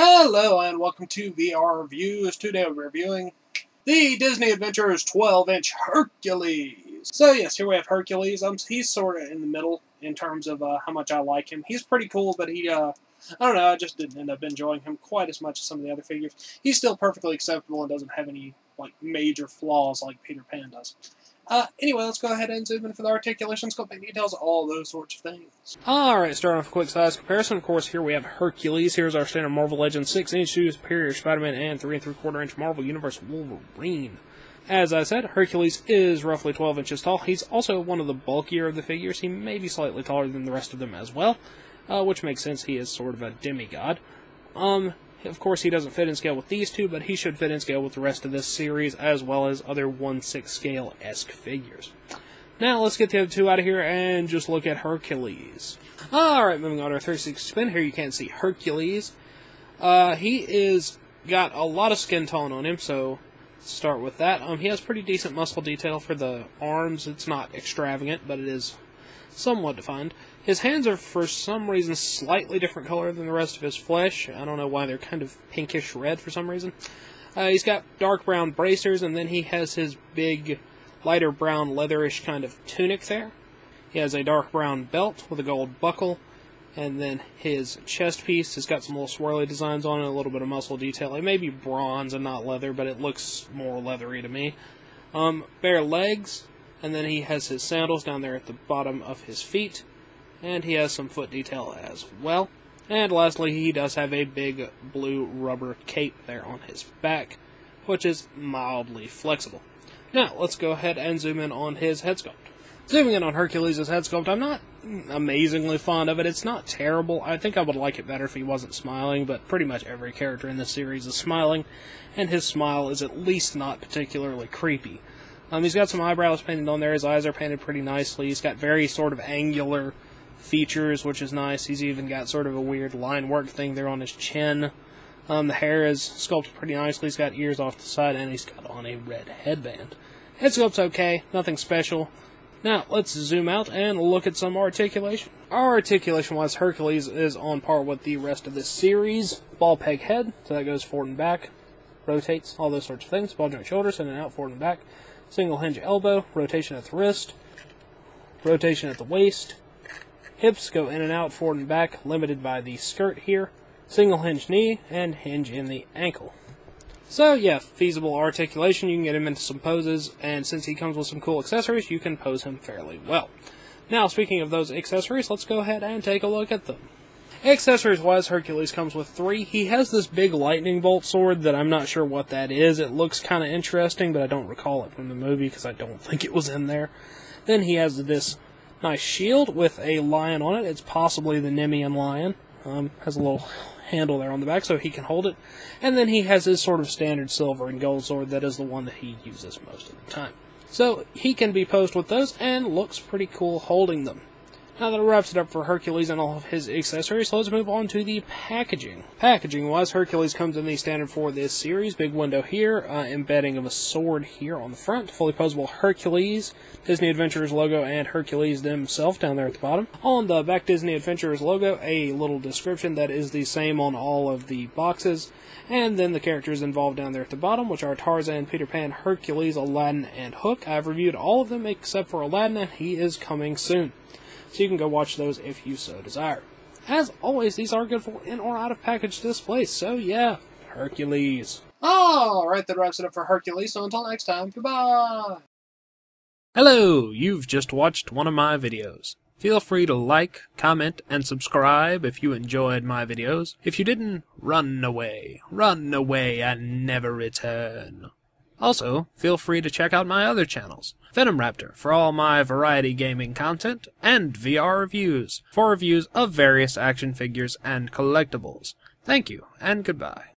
Hello and welcome to VR Reviews. Today we're reviewing the Disney Adventures 12-inch Hercules. So yes, here we have Hercules. He's sort of in the middle in terms of how much I like him. He's pretty cool, but I don't know, I just didn't end up enjoying him quite as much as some of the other figures. He's still perfectly acceptable and doesn't have any major flaws like Peter Pan does. Anyway, let's go ahead and zoom in for the articulation, sculpting details, all those sorts of things. Alright, starting off with a quick size comparison. Of course, here we have Hercules. Here's our standard Marvel Legends 6-inch to Superior Spider-Man and 3 3/4-inch Marvel Universe Wolverine. As I said, Hercules is roughly 12 inches tall. He's also one of the bulkier of the figures. He may be slightly taller than the rest of them as well, which makes sense. He is sort of a demigod. Of course, he doesn't fit in scale with these two, but he should fit in scale with the rest of this series, as well as other 1/6 scale-esque figures. Now, let's get the other two out of here and just look at Hercules. Alright, moving on to our 360 spin. Here you can see Hercules. He is got a lot of skin tone on him, so let's start with that. He has pretty decent muscle detail for the arms. It's not extravagant, but it is somewhat defined. His hands are, for some reason, slightly different color than the rest of his flesh. I don't know why, they're kind of pinkish red for some reason. He's got dark brown bracers, and then he has his big, lighter brown, leatherish kind of tunic there. He has a dark brown belt with a gold buckle, and then his chest piece has got some little swirly designs on it, a little bit of muscle detail. It may be bronze and not leather, but it looks more leathery to me. Bare legs, and then he has his sandals down there at the bottom of his feet. And he has some foot detail as well. And lastly, he does have a big blue rubber cape there on his back, which is mildly flexible. Now, let's go ahead and zoom in on his head sculpt. Zooming in on Hercules' head sculpt, I'm not amazingly fond of it. It's not terrible. I think I would like it better if he wasn't smiling, but pretty much every character in this series is smiling, and his smile is at least not particularly creepy. He's got some eyebrows painted on there. His eyes are painted pretty nicely. He's got very sort of angular features, which is nice. He's even got sort of a weird line work thing there on his chin. The hair is sculpted pretty nicely. He's got ears off the side, and he's got on a red headband. Head sculpt's okay, nothing special. Now, let's zoom out and look at some articulation. Articulation-wise, Hercules is on par with the rest of this series. Ball peg head, so that goes forward and back. Rotates, all those sorts of things. Ball joint shoulders, in and out, forward and back. Single hinge elbow, rotation at the wrist. Rotation at the waist. Hips go in and out, forward and back, limited by the skirt here. Single hinge knee, and hinge in the ankle. So yeah, feasible articulation. You can get him into some poses, and since he comes with some cool accessories, you can pose him fairly well. Now, speaking of those accessories, let's go ahead and take a look at them. Accessories-wise, Hercules comes with 3. He has this big lightning bolt sword that I'm not sure what that is. It looks kind of interesting, but I don't recall it from the movie because I don't think it was in there. Then he has this nice shield with a lion on it. It's possibly the Nemean lion. Has a little handle there on the back so he can hold it. And then he has his sort of standard silver and gold sword that is the one that he uses most of the time. So he can be posed with those and looks pretty cool holding them. Now that wraps it up for Hercules and all of his accessories, so let's move on to the packaging. Packaging-wise, Hercules comes in the standard for this series. Big window here, embedding of a sword here on the front. Fully posable Hercules, Disney Adventures logo, and Hercules themselves down there at the bottom. On the back Disney Adventures logo, a little description that is the same on all of the boxes. And then the characters involved down there at the bottom, which are Tarzan, Peter Pan, Hercules, Aladdin, and Hook. I've reviewed all of them except for Aladdin, and he is coming soon. So you can go watch those if you so desire. As always, these are good for in or out of package displays, so yeah, Hercules. Alright, that wraps it up for Hercules, so until next time, goodbye! Hello, you've just watched one of my videos. Feel free to like, comment, and subscribe if you enjoyed my videos. If you didn't, run away and never return. Also, feel free to check out my other channels, Venom Raptor for all my variety gaming content, and VR Reviews for reviews of various action figures and collectibles. Thank you, and goodbye.